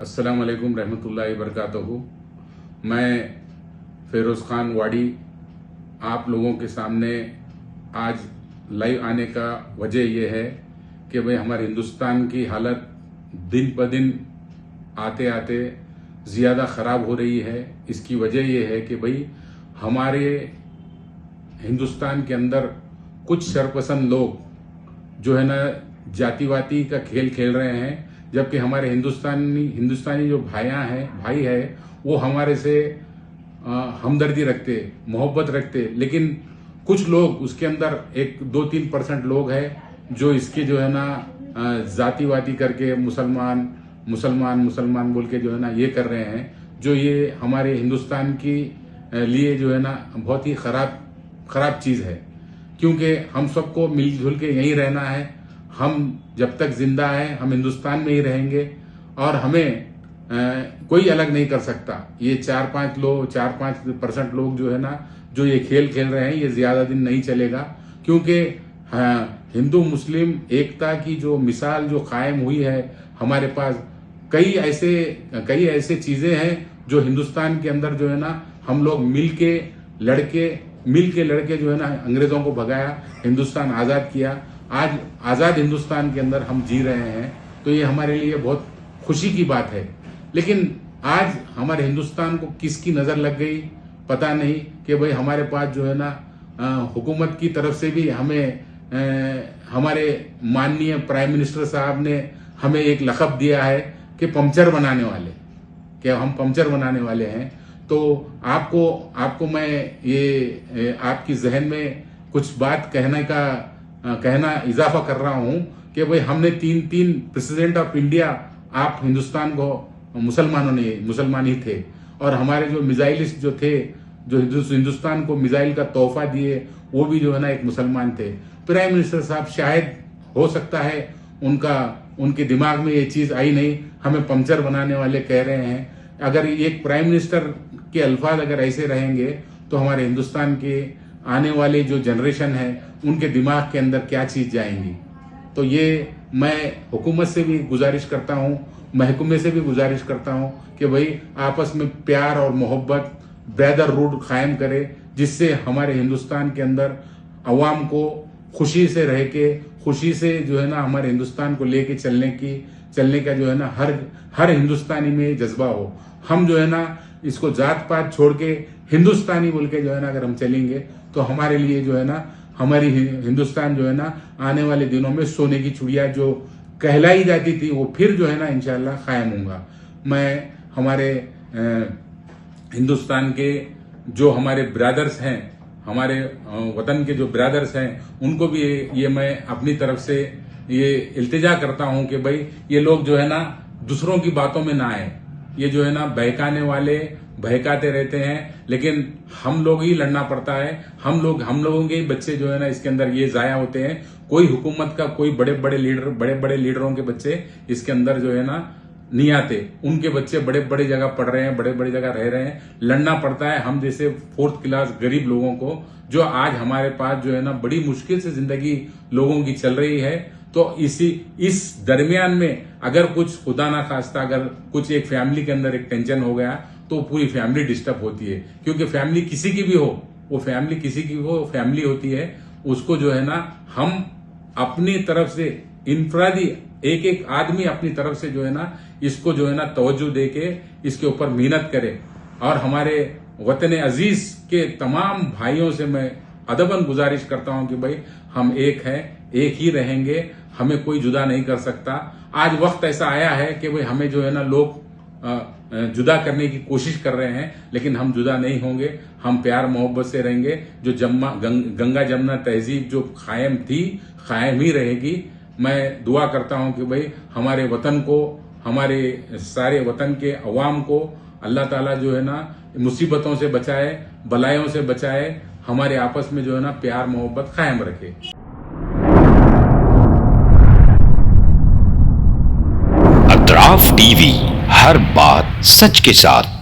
अस्सलाम वालेकुम रहमतुल्लाहि वबरकातुहू। मैं फेरोज़ खान वाड़ी आप लोगों के सामने आज लाइव आने का वजह यह है कि भाई हमारे हिंदुस्तान की हालत दिन ब दिन आते आते ज़्यादा ख़राब हो रही है। इसकी वजह यह है कि भाई हमारे हिंदुस्तान के अंदर कुछ शरपसंद लोग जो है ना जातिवादी का खेल खेल रहे हैं, जबकि हमारे हिंदुस्तानी जो भाई है वो हमारे से हमदर्दी रखते, मोहब्बत रखते, लेकिन कुछ लोग उसके अंदर 1-2-3% लोग हैं जो इसके जो है ना जातिवादी करके मुसलमान बोल के जो है ना ये कर रहे हैं, जो ये हमारे हिंदुस्तान की लिए जो है ना बहुत ही खराब चीज है। क्योंकि हम सबको मिलजुल के यहीं रहना है। हम जब तक जिंदा है हम हिंदुस्तान में ही रहेंगे और हमें कोई अलग नहीं कर सकता। ये 4-5% लोग जो है ना जो ये खेल खेल रहे हैं, ये ज्यादा दिन नहीं चलेगा। क्योंकि हिंदू मुस्लिम एकता की जो मिसाल जो कायम हुई है हमारे पास, कई ऐसे चीजें हैं जो हिंदुस्तान के अंदर जो है ना हम लोग मिल के लड़के जो है ना अंग्रेजों को भगाया, हिंदुस्तान आजाद किया। आज आजाद हिंदुस्तान के अंदर हम जी रहे हैं, तो ये हमारे लिए बहुत खुशी की बात है। लेकिन आज हमारे हिंदुस्तान को किसकी नजर लग गई पता नहीं कि भाई हमारे पास जो है ना हुकूमत की तरफ से भी हमें हमारे माननीय प्राइम मिनिस्टर साहब ने हमें एक लक़ब दिया है कि पंचर बनाने वाले, कि हम पंचर बनाने वाले हैं। तो आपको मैं ये आपकी जहन में कुछ बात कहना इजाफा कर रहा हूं कि भाई हमने तीन प्रेसिडेंट ऑफ इंडिया, आप हिंदुस्तान को मुसलमान ही थे, और हमारे जो मिसाइलिस्ट जो थे, जो हिंदुस्तान को मिसाइल का तोहफा दिए, वो भी जो है ना एक मुसलमान थे। प्राइम मिनिस्टर साहब शायद हो सकता है उनके दिमाग में ये चीज आई नहीं, हमें पंचर बनाने वाले कह रहे हैं। अगर एक प्राइम मिनिस्टर के अल्फाज अगर ऐसे रहेंगे तो हमारे हिंदुस्तान के आने वाले जो जनरेशन है उनके दिमाग के अंदर क्या चीज जाएंगी। तो ये मैं हुकूमत से भी गुजारिश करता हूँ, महकमे से भी गुजारिश करता हूँ कि भाई आपस में प्यार और मोहब्बत ब्रदरहुड कायम करे, जिससे हमारे हिंदुस्तान के अंदर अवाम को खुशी से रह के, खुशी से जो है ना हमारे हिंदुस्तान को लेके चलने का जो है ना हर हिंदुस्तानी में जज्बा हो। हम जो है ना इसको जात पात छोड़ के हिंदुस्तानी बोल के जो है ना अगर हम चलेंगे तो हमारे लिए जो है ना हमारी हिंदुस्तान जो है ना आने वाले दिनों में सोने की चिड़िया जो कहलाई जाती थी वो फिर जो है ना इंशाल्लाह कायम होगा। मैं हमारे हिंदुस्तान के जो हमारे ब्रदर्स हैं, हमारे वतन के जो ब्रदर्स हैं, उनको भी ये मैं अपनी तरफ से ये इल्तिजा करता हूं कि भाई ये लोग जो है ना दूसरों की बातों में ना आए। ये जो है ना बहकाने वाले बहकाते रहते हैं, लेकिन हम लोग ही लड़ना पड़ता है। हम लोगों के बच्चे जो है ना इसके अंदर ये जाया होते हैं। कोई हुकूमत का कोई बड़े बड़े लीडरों के बच्चे इसके अंदर जो है ना नहीं आते। उनके बच्चे बड़े जगह पढ़ रहे हैं, बड़े जगह रह रहे हैं। लड़ना पड़ता है हम जैसे 4th क्लास गरीब लोगों को, जो आज हमारे पास जो है ना बड़ी मुश्किल से जिंदगी लोगों की चल रही है। तो इस दरमियान में अगर कुछ खुदा ना खास्ता अगर कुछ एक फैमिली के अंदर एक टेंशन हो गया तो पूरी फैमिली डिस्टर्ब होती है। क्योंकि फैमिली किसी की भी हो, वो फैमिली होती है। उसको जो है ना हम अपनी तरफ से इनफरादी एक आदमी अपनी तरफ से जो है ना इसको जो है ना तवज्जो दे के इसके ऊपर मेहनत करे। और हमारे वतन अजीज के तमाम भाइयों से मैं अदबन गुजारिश करता हूं कि भाई हम एक हैं, एक ही रहेंगे, हमें कोई जुदा नहीं कर सकता। आज वक्त ऐसा आया है कि भाई हमें जो है ना लोग जुदा करने की कोशिश कर रहे हैं, लेकिन हम जुदा नहीं होंगे। हम प्यार मोहब्बत से रहेंगे। जो गंगा जमुना तहजीब जो कायम थी, कायम ही रहेगी। मैं दुआ करता हूं कि भाई हमारे वतन को, हमारे सारे वतन के अवाम को अल्लाह ताला जो है ना मुसीबतों से बचाए, बलायों से बचाए, हमारे आपस में जो है ना प्यार मोहब्बत कायम रखे। अतराफ टीवी, हर बात सच के साथ।